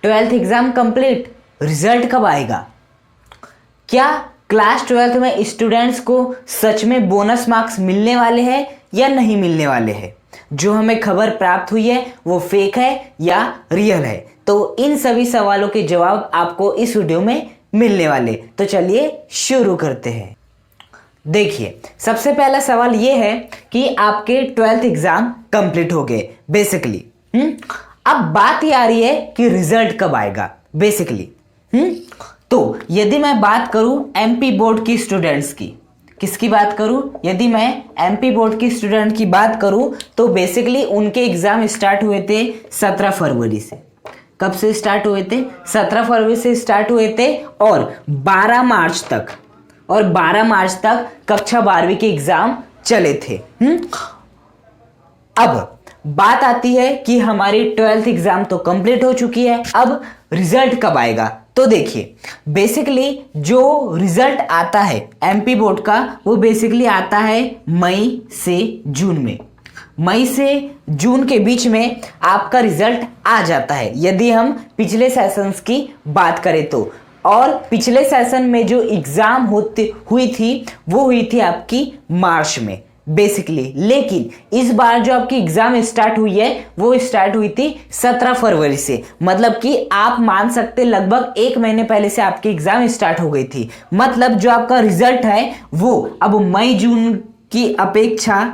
Twelfth exam complete, result कब आएगा? क्या क्लास ट्वेल्थ में स्टूडेंट्स को सच में बोनस मार्क्स मिलने वाले हैं या नहीं मिलने वाले हैं? जो हमें खबर प्राप्त हुई है वो फेक है या रियल है? तो इन सभी सवालों के जवाब आपको इस वीडियो में मिलने वाले। तो चलिए शुरू करते हैं। देखिए, सबसे पहला सवाल ये है कि आपके ट्वेल्थ एग्जाम कंप्लीट हो गए बेसिकली। अब बात ये आ रही है कि रिजल्ट कब आएगा बेसिकली। तो यदि मैं बात करूं एमपी बोर्ड की स्टूडेंट्स की, किसकी बात करूं? यदि मैं एमपी बोर्ड की स्टूडेंट की बात करूं तो बेसिकली उनके एग्जाम स्टार्ट हुए थे 17 फरवरी से। कब से स्टार्ट हुए थे? 17 फरवरी से स्टार्ट हुए थे और 12 मार्च तक कक्षा 12वीं के एग्जाम चले थे। अब बात आती है कि हमारी ट्वेल्थ एग्जाम तो कंप्लीट हो चुकी है, अब रिजल्ट कब आएगा? तो देखिए, बेसिकली जो रिजल्ट आता है एमपी बोर्ड का वो बेसिकली आता है मई से जून में। मई से जून के बीच में आपका रिजल्ट आ जाता है यदि हम पिछले सेशंस की बात करें तो। और पिछले सेशन में जो एग्जाम हुई थी वो हुई थी आपकी मार्च में बेसिकली। लेकिन इस बार जो आपकी एग्जाम स्टार्ट हुई है वो स्टार्ट हुई थी 17 फरवरी से। मतलब कि आप मान सकते लगभग 1 महीने पहले से आपकी एग्जाम स्टार्ट हो गई थी। मतलब जो आपका रिजल्ट है वो अब मई जून की अपेक्षा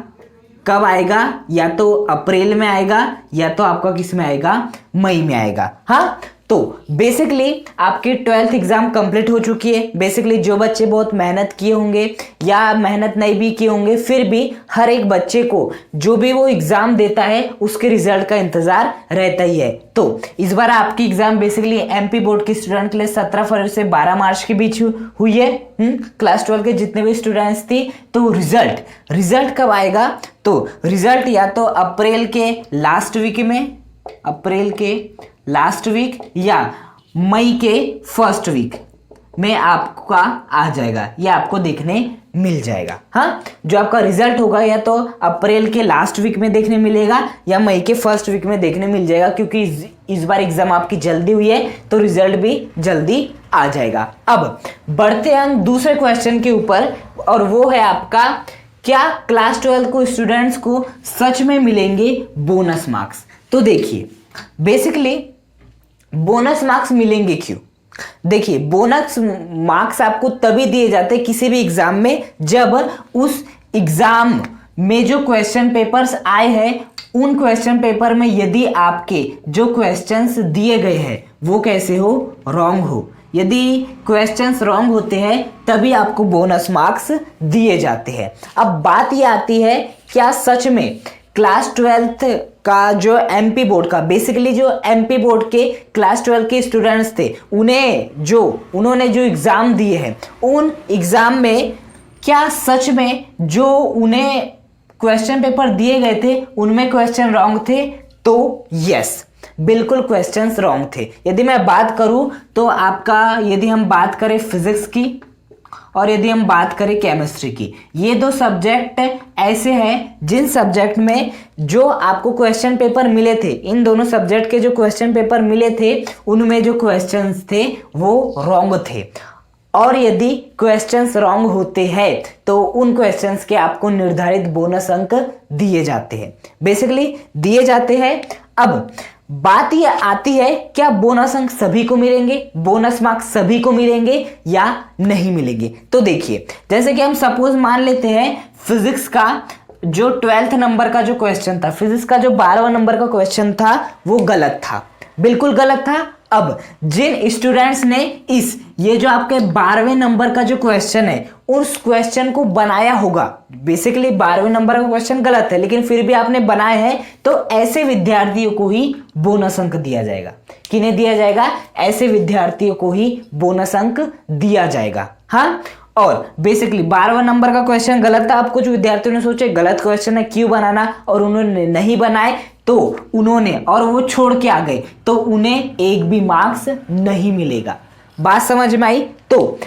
कब आएगा? या तो अप्रैल में आएगा या तो आपका किस में आएगा? मई में आएगा। हाँ, तो बेसिकली आपकी ट्वेल्थ एग्जाम कंप्लीट हो चुकी है। बेसिकली जो बच्चे बहुत मेहनत किए होंगे या मेहनत नहीं भी किए होंगे, फिर भी हर एक बच्चे को जो भी वो एग्जाम देता है उसके रिजल्ट का इंतजार रहता ही है। तो इस बार आपकी एग्जाम बेसिकली एमपी बोर्ड के स्टूडेंट के लिए 17 फरवरी से 12 मार्च के बीच हुई है। क्लास 12 के जितने भी स्टूडेंट्स थी। तो रिजल्ट कब आएगा? तो रिजल्ट या तो अप्रैल के लास्ट वीक या मई के फर्स्ट वीक में आपका आ जाएगा या आपको देखने मिल जाएगा। हाँ, जो आपका रिजल्ट होगा या तो अप्रैल के लास्ट वीक में देखने मिलेगा या मई के फर्स्ट वीक में देखने मिल जाएगा, क्योंकि इस बार एग्जाम आपकी जल्दी हुई है तो रिजल्ट भी जल्दी आ जाएगा। अब बढ़ते हैं दूसरे क्वेश्चन के ऊपर, और वो है आपका, क्या क्लास 12 को स्टूडेंट्स को सच में मिलेंगे बोनस मार्क्स? तो देखिए, बेसिकली बोनस मार्क्स मिलेंगे क्यों? देखिए, बोनस मार्क्स आपको तभी दिए जाते हैं किसी भी एग्जाम में जब उस एग्जाम में जो क्वेश्चन पेपर्स आए हैं उन क्वेश्चन पेपर में यदि आपके जो क्वेश्चंस दिए गए हैं वो कैसे हो? रॉन्ग हो। यदि क्वेश्चंस रॉन्ग होते हैं तभी आपको बोनस मार्क्स दिए जाते हैं। अब बात ये आती है, क्या सच में क्लास 12 का जो एमपी बोर्ड का, बेसिकली जो एमपी बोर्ड के क्लास 12 के स्टूडेंट्स थे उन्होंने जो एग्जाम दिए हैं उन एग्जाम में क्या सच में जो उन्हें क्वेश्चन पेपर दिए गए थे उनमें क्वेश्चन रॉन्ग थे? तो यस, बिल्कुल क्वेश्चंस रॉन्ग थे। यदि मैं बात करूं तो आपका, यदि हम बात करें फिजिक्स की और यदि हम बात करें केमिस्ट्री की, ये 2 सब्जेक्ट ऐसे हैं जिन सब्जेक्ट में जो आपको क्वेश्चन पेपर मिले थे, इन दोनों सब्जेक्ट के जो क्वेश्चन पेपर मिले थे उनमें जो क्वेश्चंस थे वो रॉन्ग थे। और यदि क्वेश्चंस रॉन्ग होते हैं तो उन क्वेश्चंस के आपको निर्धारित बोनस अंक दिए जाते हैं, बेसिकली दिए जाते हैं। अब बात ये आती है, क्या बोनस अंक सभी को मिलेंगे, बोनस मार्क्स सभी को मिलेंगे या नहीं मिलेंगे? तो देखिए, जैसे कि हम सपोज मान लेते हैं फिजिक्स का जो 12th नंबर का जो क्वेश्चन था, फिजिक्स का जो 12वां नंबर का क्वेश्चन था वो गलत था, बिल्कुल गलत था। अब जिन स्टूडेंट्स ने ये जो आपके 12वें नंबर का जो क्वेश्चन है उस क्वेश्चन को बनाया होगा, बेसिकली 12वें नंबर का क्वेश्चन गलत है लेकिन फिर भी आपने बनाया है, तो ऐसे विद्यार्थियों को ही बोनस अंक दिया जाएगा। किन्हें दिया जाएगा? ऐसे विद्यार्थियों को ही बोनस अंक दिया जाएगा। हाँ, और बेसिकली 12वां नंबर का क्वेश्चन गलत था। अब कुछ विद्यार्थियों ने सोचे गलत क्वेश्चन है, क्यों बनाना, और उन्होंने नहीं बनाए तो उन्होंने, और वो छोड़ के आ गए तो उन्हें एक भी मार्क्स नहीं मिलेगा। बात समझ में आई? तो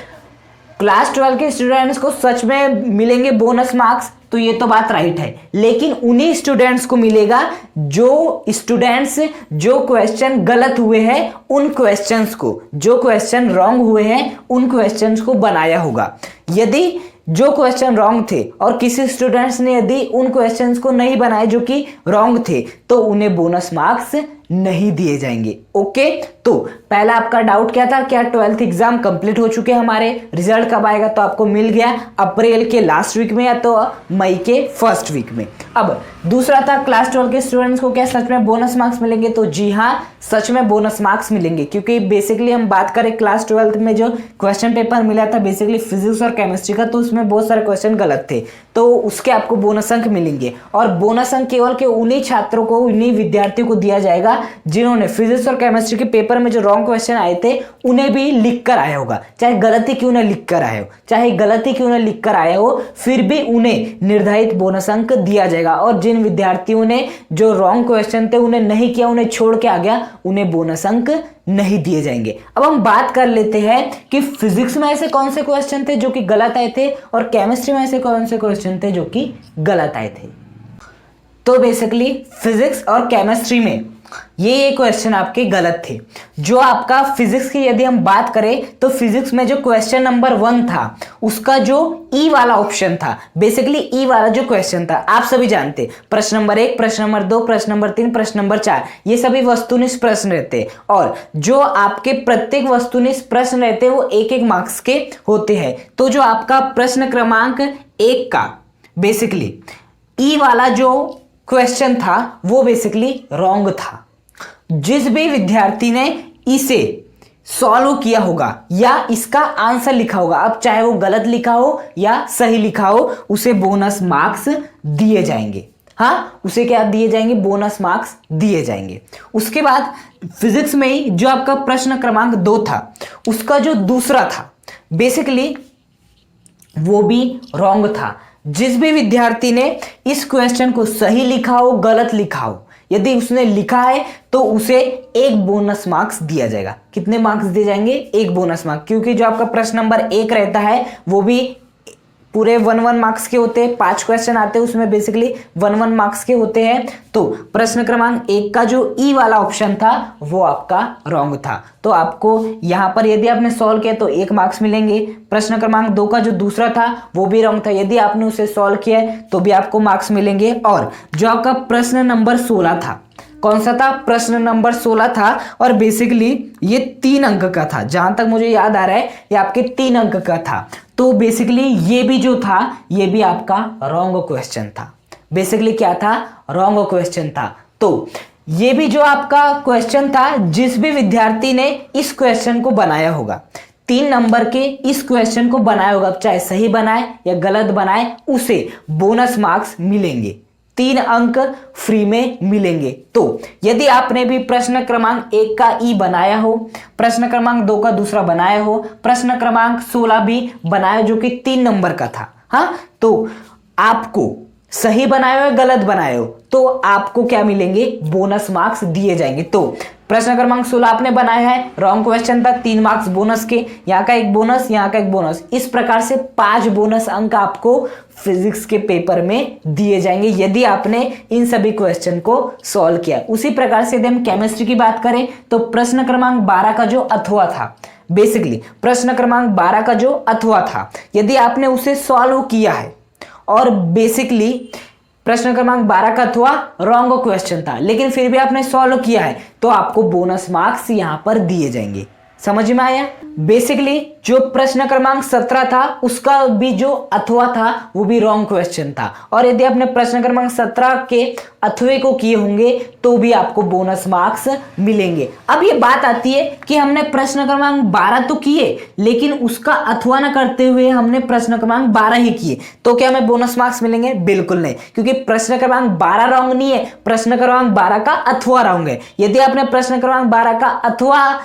क्लास 12 के स्टूडेंट्स को सच में मिलेंगे बोनस मार्क्स? तो ये तो बात राइट है, लेकिन उन्हीं स्टूडेंट्स को मिलेगा जो स्टूडेंट्स जो क्वेश्चन गलत हुए हैं उन क्वेश्चंस को, जो क्वेश्चन रॉन्ग हुए हैं उन क्वेश्चंस को बनाया होगा। यदि जो क्वेश्चन रॉन्ग थे और किसी स्टूडेंट्स ने यदि उन क्वेश्चंस को नहीं बनाए जो कि रॉन्ग थे, तो उन्हें बोनस मार्क्स नहीं दिए जाएंगे। ओके, तो पहला आपका डाउट क्या था, क्या 12th एग्जाम कंप्लीट हो चुके हमारे, रिजल्ट कब आएगा, तो आपको मिल गया अप्रैल के लास्ट वीक में या तो मई के फर्स्ट वीक में। अब दूसरा था क्लास 12 के स्टूडेंट्स को क्या सच में बोनस मार्क्स मिलेंगे, तो जी हाँ, सच में बोनस मार्क्स मिलेंगे, क्योंकि बेसिकली हम बात करें क्लास 12th में जो क्वेश्चन पेपर मिला था बेसिकली फिजिक्स और केमिस्ट्री का, तो उसमें बहुत सारे क्वेश्चन गलत थे, तो उसके आपको बोनस अंक मिलेंगे। और बोनस अंक केवल के उन्हीं छात्रों को, उन्हीं विद्यार्थियों को दिया जाएगा जिन्होंने फिजिक्स और केमिस्ट्री के पेपर में जो रॉन्ग क्वेश्चन आए थे उन्हें भी लिख कर आया होगा, चाहे गलती क्यों ना लिख कर आए हो, चाहे गलती क्यों ना लिख कर आए हो, फिर भी उन्हें निर्धारित बोनस अंक दिया जाएगा। और जिन विद्यार्थियों ने जो रॉन्ग क्वेश्चन थे उन्हें नहीं किया, उन्हें छोड़ के आ गया, उन्हें बोनस अंक नहीं दिए जाएंगे। अब हम बात कर लेते हैं कि फिजिक्स में ऐसे कौन से क्वेश्चन थे जो कि गलत आए थे और केमिस्ट्री में ऐसे कौन से क्वेश्चन थे जो कि गलत आए थे। तो बेसिकली फिजिक्स और केमिस्ट्री में ये क्वेश्चन आपके गलत थे। जो आपका फिजिक्स की यदि हम बात करें तो फिजिक्स में जो क्वेश्चन नंबर 1 था उसका जो ई वाला ऑप्शन था, बेसिकली ई वाला जो क्वेश्चन था आप सभी जानते, प्रश्न नंबर 1, प्रश्न नंबर 2, प्रश्न नंबर 3, प्रश्न नंबर 4, ये सभी वस्तुनिष्ठ प्रश्न रहते और जो आपके प्रत्येक वस्तुनिष्ठ प्रश्न रहते वो 1-1 मार्क्स के होते हैं। तो जो आपका प्रश्न क्रमांक 1 का बेसिकली ई वाला जो क्वेश्चन था वो बेसिकली रॉन्ग था। जिस भी विद्यार्थी ने इसे सॉल्व किया होगा या इसका आंसर लिखा होगा, अब चाहे वो गलत लिखा हो या सही लिखा हो, उसे बोनस मार्क्स दिए जाएंगे। हाँ, उसे क्या दिए जाएंगे, बोनस मार्क्स दिए जाएंगे। उसके बाद फिजिक्स में ही जो आपका प्रश्न क्रमांक 2 था उसका जो दूसरा था बेसिकली वो भी रॉन्ग था। जिस भी विद्यार्थी ने इस क्वेश्चन को सही लिखा हो, गलत लिखा हो, यदि उसने लिखा है तो उसे 1 बोनस मार्क्स दिया जाएगा। कितने मार्क्स दिए जाएंगे, 1 बोनस मार्क्स, क्योंकि जो आपका प्रश्न नंबर 1 रहता है वो भी पूरे 1-1 मार्क्स के होते हैं, 5 क्वेश्चन आते हैं उसमें बेसिकली 1-1 मार्क्स के होते हैं। तो प्रश्न क्रमांक 1 का जो ई वाला ऑप्शन था वो आपका रॉन्ग था। तो आपको यहां पर यदि आपने सॉल्व किया तो 1 मार्क्स मिलेंगे। प्रश्न क्रमांक 2 का जो दूसरा था वो भी रॉन्ग था, यदि आपने उसे सॉल्व किया तो भी आपको मार्क्स मिलेंगे। और जो आपका प्रश्न नंबर 16 था, कौन सा था, प्रश्न नंबर 16 था और बेसिकली ये 3 अंक का था, जहां तक मुझे याद आ रहा है ये आपके 3 अंक का था। तो बेसिकली ये भी जो था ये भी आपका रॉन्ग क्वेश्चन था। बेसिकली क्या था, रॉन्ग क्वेश्चन था। तो ये भी जो आपका क्वेश्चन था, जिस भी विद्यार्थी ने इस क्वेश्चन को बनाया होगा, 3 नंबर के इस क्वेश्चन को बनाया होगा, चाहे सही बनाए या गलत बनाए, उसे बोनस मार्क्स मिलेंगे, 3 अंक फ्री में मिलेंगे। तो यदि आपने भी प्रश्न क्रमांक 1 का ई बनाया हो, प्रश्न क्रमांक 2 का दूसरा बनाया हो, प्रश्न क्रमांक 16 भी बनाया जो कि 3 नंबर का था, हाँ, तो आपको सही बनाए हो या गलत बनाए हो तो आपको क्या मिलेंगे, बोनस मार्क्स दिए जाएंगे। तो प्रश्न क्रमांक 16 आपने बनाया है, रॉन्ग क्वेश्चन था, 3 मार्क्स बोनस के, यहाँ का 1 बोनस, यहाँ का 1 बोनस, इस प्रकार से 5 बोनस अंक आपको फिजिक्स के पेपर में दिए जाएंगे यदि आपने इन सभी क्वेश्चन को सॉल्व किया। उसी प्रकार से यदि हम केमिस्ट्री की बात करें तो प्रश्न क्रमांक 12 का जो अथवा था, बेसिकली प्रश्न क्रमांक 12 का जो अथवा था, यदि आपने उसे सॉल्व किया है और बेसिकली प्रश्न क्रमांक 12 का अथवा रॉन्ग क्वेश्चन था लेकिन फिर भी आपने सॉल्व किया है तो आपको बोनस मार्क्स यहां पर दिए जाएंगे। समझ में आया। बेसिकली जो प्रश्न क्रमांक 17 था उसका भी जो अथवा था वो भी रॉन्ग क्वेश्चन था और यदि आपने प्रश्न क्रमांक 17 के अथवे को किए होंगे तो भी आपको बोनस मार्क्स मिलेंगे। अब ये बात आती है कि हमने प्रश्न क्रमांक 12 तो किए लेकिन उसका अथवा न करते हुए हमने प्रश्न क्रमांक 12 ही किए तो क्या हमें बोनस मार्क्स मिलेंगे? बिल्कुल नहीं, क्योंकि प्रश्न क्रमांक 12 रॉन्ग नहीं है, प्रश्न क्रमांक 12 का अथवा रॉन्ग है। यदि आपने प्रश्न क्रमांक 12 का अथवा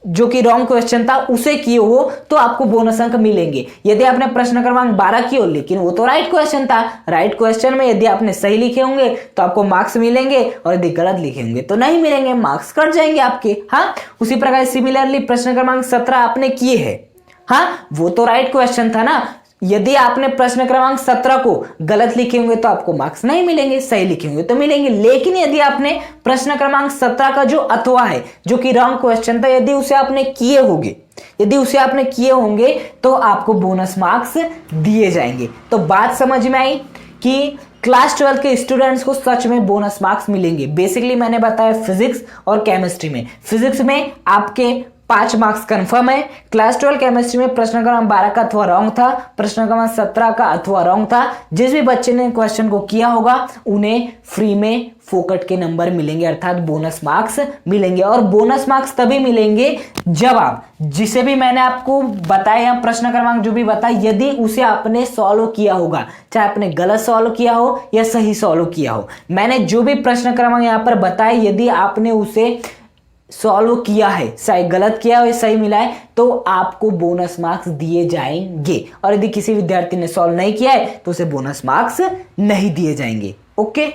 जो कि रॉन्ग क्वेश्चन था उसे किए हो तो आपको बोनस अंक मिलेंगे। यदि आपने प्रश्न क्रमांक 12 किए हो लेकिन वो तो राइट क्वेश्चन था, राइट क्वेश्चन में यदि आपने सही लिखे होंगे तो आपको मार्क्स मिलेंगे और यदि गलत लिखे होंगे तो नहीं मिलेंगे, मार्क्स कट जाएंगे आपके। हाँ, उसी प्रकार सिमिलरली प्रश्न क्रमांक 17 आपने किए हैं, हाँ वो तो राइट क्वेश्चन था ना, यदि आपने प्रश्न क्रमांक 17 को गलत लिखे होंगे तो आपको मार्क्स नहीं मिलेंगे, सही लिखे होंगे तो मिलेंगे। लेकिन यदि आपने प्रश्न क्रमांक 17 का जो अथवा है, जो कि रॉन्ग क्वेश्चन था, यदि उसे आपने किए होंगे तो आपको बोनस मार्क्स दिए जाएंगे। तो बात समझ में आई कि क्लास 12 के स्टूडेंट्स को सच में बोनस मार्क्स मिलेंगे। बेसिकली मैंने बताया फिजिक्स और केमिस्ट्री में। फिजिक्स में आपके 5 मार्क्स कंफर्म है। क्लास 12 केमिस्ट्री में प्रश्न क्रमांक 12 का अथवा रॉन्ग था, प्रश्न क्रमांक 17 का अथवा रॉन्ग था। जिस भी बच्चे ने क्वेश्चन को किया होगा उन्हें फ्री में फोकट के नंबर मिलेंगे, अर्थात बोनस मार्क्स मिलेंगे। और बोनस मार्क्स तभी मिलेंगे जब आप, जिसे भी मैंने आपको बताया प्रश्न क्रमांक जो भी बताया, यदि उसे आपने सॉल्व किया होगा, चाहे आपने गलत सॉल्व किया हो या सही सॉल्व किया हो। मैंने जो भी प्रश्न क्रमांक यहां पर बताया, यदि आपने उसे सॉल्व किया है, चाहे गलत किया हो या सही मिला है, तो आपको बोनस मार्क्स दिए जाएंगे। और यदि किसी विद्यार्थी ने सॉल्व नहीं किया है तो उसे बोनस मार्क्स नहीं दिए जाएंगे। ओके।